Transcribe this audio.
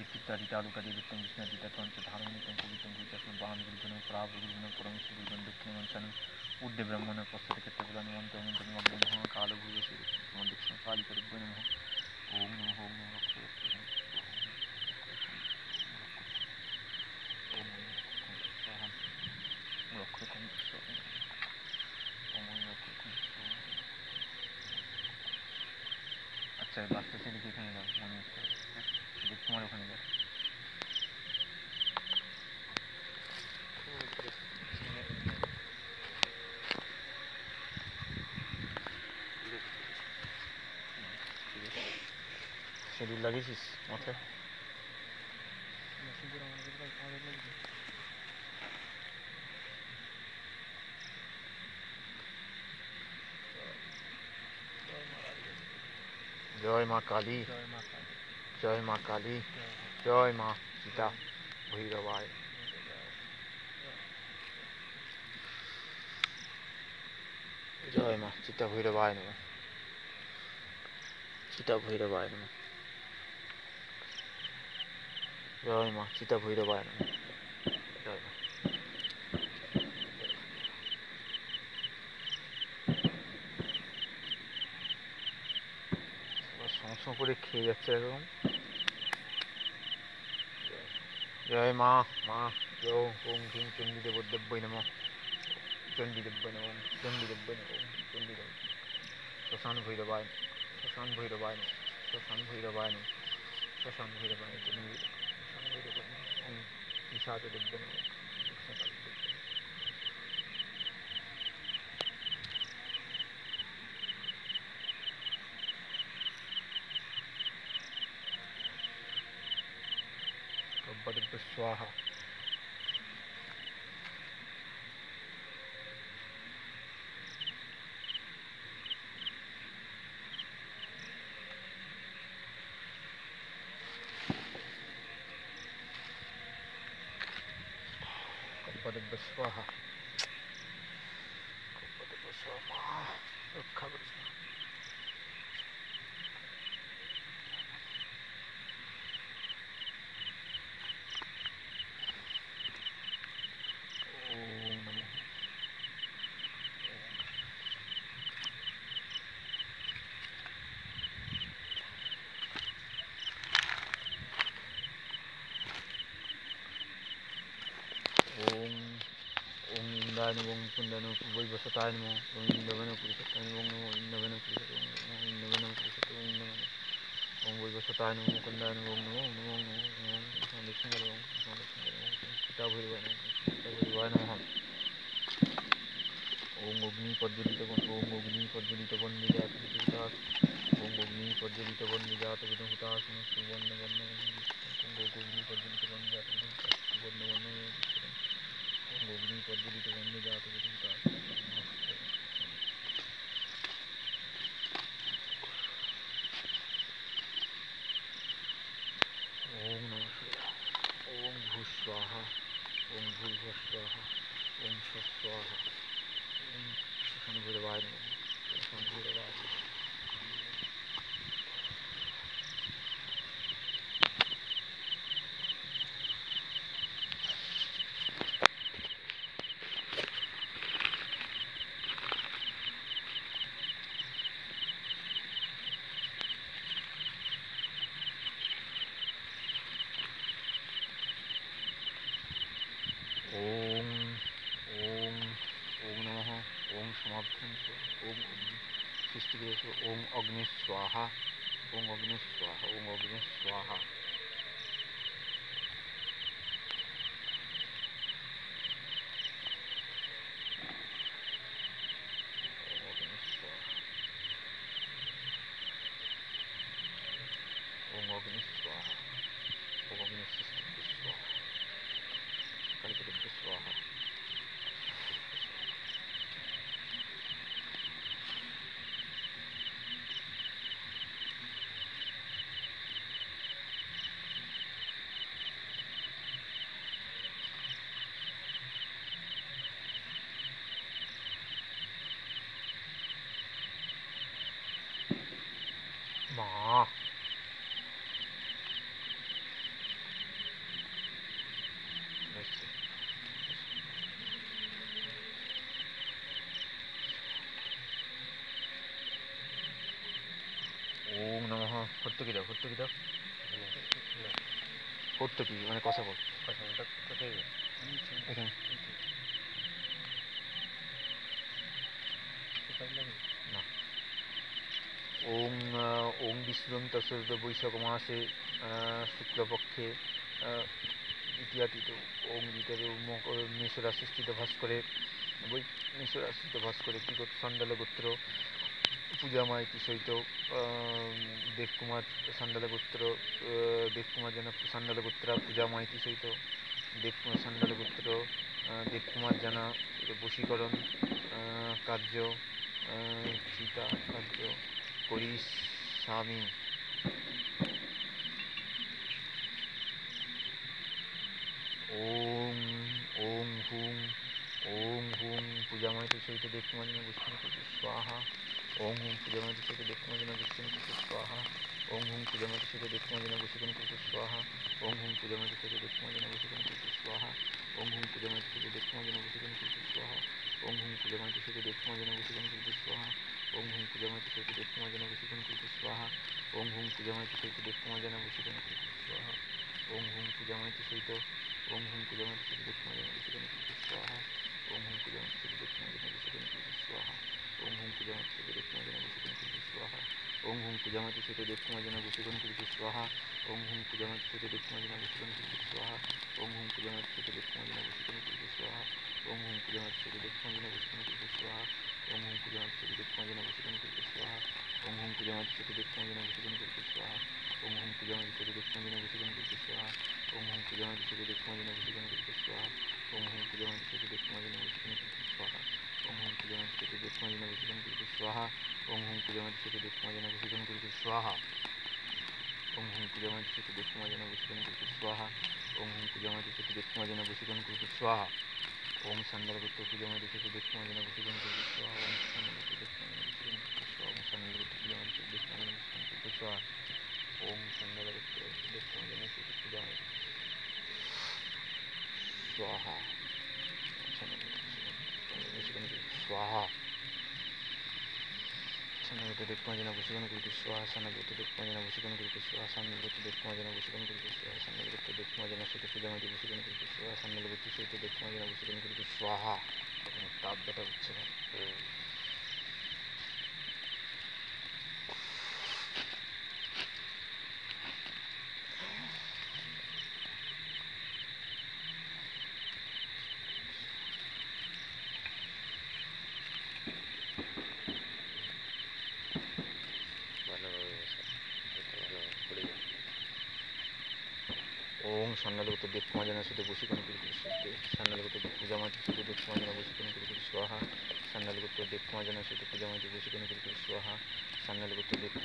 कीर्तितादितालुकादि वित्तं विष्णुदितं च धारणितं कवितं भूतस्म बाणगुरुजनं प्रागुरुजनं परमश्रीगुरुजनं दक्षिणमंसनं उद्य ब्रह्मण पश्चात क्षत्रपुराण मंत्रमंत्रमग्न कालभूयसी दक्षिण कालिकरुभ्य नमः ओम नमः ओम नमः अच्छा बास्ते से लिखे खाने जाओ मने देख तुम्हारे खाने जाओ शेड्यूल লাগিয়েছিস মাথায় जय माँ काली जय माँ काली जय माँ सीता भैरवाय जय माँ सीता भैरवाय नमः सीता भैरवाय नमः जय माँ सीता भैरवाय नमः जय माँ সংসং করে খেয়ে যাচ্ছে একদম जय माँ माँ जो ओम ह्रीं चंडीदेवोद्यव्यै नमः चंडीदेव्यै नमः चंडीदेव्यै नमः चंडीदेव श्मशान भैरवाय श्मशान भैरवाय श्मशान भैरवाय श्मशान भैरवाय श्मशान भैरवाय ओम ईशादेव्यै नमः कब्बडिब्ब स्वाहा कब्बडिब्ब स्वाहा कब्बडिब्ब स्वाहा रक्षा कृष्ण ओम इंद्राय नमः ओम कुंदन वैवस्वताय नमः ओम इंद्रवन पुरुषोत्तम नमः ओम इंद्रवन पुरुषोत्तम ओम इंद्रवन पुरुषोत्तम ओम वैवस्वताय नमः कुंदन ओम नमो नमो नमो ओम संरक्षण करो ओम सीता भैरवाय नमः ओम अग्नि प्रज्वलित ओम अग्नि प्रज्वलित वन्य जात विदुतास ओम अग्नि प्रज्वलित वन्य जात विदुतास सुवर्ण वर्ण ओम अग्नि प्रज्वलित वन्य जात विदुतास सुवर्ण वर्ण गोग्नी प्रज्वलित वन्य जात विदुतास ओम नमः शिवाय ओम भूस्वाहा ओम भूर्भुवस्वाहा ओम स्वस्वाहा ओम श्मशान भैरवाय नमः श्मशान भैरवाय नमः ओम ओम ओम नमः ओम समाप्तं ओम सृष्टि ओम अग्नि स्वाहा ओम अग्नि स्वाहा ओम अग्नि स्वाहा ओम अग्नि स्वाहा ओम अग्नि सृष्टि स्वाहा कल्पवृक्ष स्वाहा माँ করতো কি মানে কষা কর এখানে না। ওং ওং বিষ্ণুম তস্য বৈশাখ মাসে শুক্লপক্ষে দ্বিতীয়াতীত ওং দ্বিতীয় মেষ রাশিস্থিত ভাস্করে মেষ রাশিস্থিত ভাস্করে কী করত সান্ডাল গোত্র পূজা মাইতি সহিত দেবকুমার সান্ডাল গোত্র দেবকুমার জানা সান্ডাল গোত্রা পূজা মাইতি সহিত দেবকুমার সান্ডাল গোত্র দেবকুমার জানা বশীকরণ কার্য চিতা কার্য করিষ্যামি। ওং ওং হুং পূজামাইতি সহিত দেবকুমার জানা বশীকরণ করতে স্বাহা। ওং হুং পূজামাইতি সহিত দেবকুমার জানা বশীকরণ করতে স্বাহা। ওং হুং পূজামাইতি সহিত দেবকুমার জানা বশীকরণ করতে স্বাহা। ওং হুং পূজামাইতি সহিত দেবকুমার জানা বশীকরণ করতে স্বাহা। ওং হুং পূজামাইতি সহিত দেবকুমার জানা বশীকরণ করতে স্বাহা। ওং হুং পূজামাইতি সহিত দেবকুমার জানা বশীকরণ করতে স্বাহা। ওং হুং পূজামাইতি সহিত দেবকুমার জানা বশীকরণ করতে স্বাহা। ওং হুং পূজামাইতি সহিত দেবকুমার জানা বশীকরণ করতে স্বাহা। ওং হুং পূজামাইতি সহিত দেবকুমার জানা বশীকরণ করতে স্বাহা। ওং হুং পূজামাইতি সহিত দেবকুমার জানা বশীকরণ করতে স্বাহা। ওং হুং পূজামাইতি সহিত দেবকুমার জানা বশীকরণ করতে স্বাহা। ওং হুং পূজামাইতি সহিত দেবকুমার জানা বশীকরণ করতে স্বাহা। ওং হুং পূজামাইতি সহিত দেবকুমার জানা বশীকরণ করতে স্বাহা। ওং হুং পূজামাইতি সহিত দেবকুমার জানা বশীকরণ করতে স্বাহা। ওং হুং পূজামাইতি সহিত দেবকুমার জানা বশীকরণ করতে স্বাহা। ওং হুং পূজামাইতি সহিত দেবকুমার জানা বশীকরণ করতে স্বাহা। ওং হুং পূজামাইতি সহিত দেবকুমার জানা বশীকরণ করতে স্বাহা। ওং হুং পূজামাইতি সহিত দেবকুমার জানা বশীকরণ করতে স্বাহা। ওং হুং পূজামাইতি সহিত দেবকুমার জানা বশীকরণ করতে স্বাহা। ওং হুং পূজামাইতি সহিত দেবকুমার জানা বশীকরণ করতে স্বাহা। ওং হুং পূজামাইতি সহিত দেবকুমার জানা বশীকরণ করতে স্বাহা। ওং হুং পূজামাইতি সহিত দেবকুমার জানা বশীকরণ করতে স্বাহা। ওং হুং পূজামাইতি সহিত দেবকুমার জানা বশীকরণ করতে স্বাহা। ওং হুং পূজামাইতি সহিত দেবকুমার জানা বশীকরণ করতে স্বাহা। ওং সান্ডাল গোত্র পূজামাইতি সহিত দেবকুমার জানা বশীকরণ করতে স্বাহা। ওং সান্ডাল গোত্র দেবকুমার জানা বশীকরণ করতে স্বাহা। ওং সান্ডাল গোত্র পূজামাইতি সহিত দেবকুমার জানা বশীকরণ করতে স্বাহা। ওং সান্ডাল গোত্র দেবকুমার জানা সহিত পূজামাইতি स्वाहा स्वाहा सन्नगत देवकुमार जना बशीकरण करते स्वाहा। सन्नगत देवकुमार जना बशीकरण करते स्वाहा। सन्नगत देवकुमार जना बशीकरण करते स्वाहा। सन्नगत देवकुमार जना सहित पूजामाइति बशीकरण करते स्वाहा। सन्नगत सहित देवकुमार जना बशीकरण करते स्वाहा। ताप बेटा হচ্ছে ओं सन्नलगत देवकुमार जना सहित बशीकरण करते सन्नलगत पूजामाइति सहित देवकुमार जना बशीकरण करते स्वाहा। सन्नलगत देवकुमार जना सहित पूजामाइति बशीकरण करते स्वाहा। सन्नलगत देव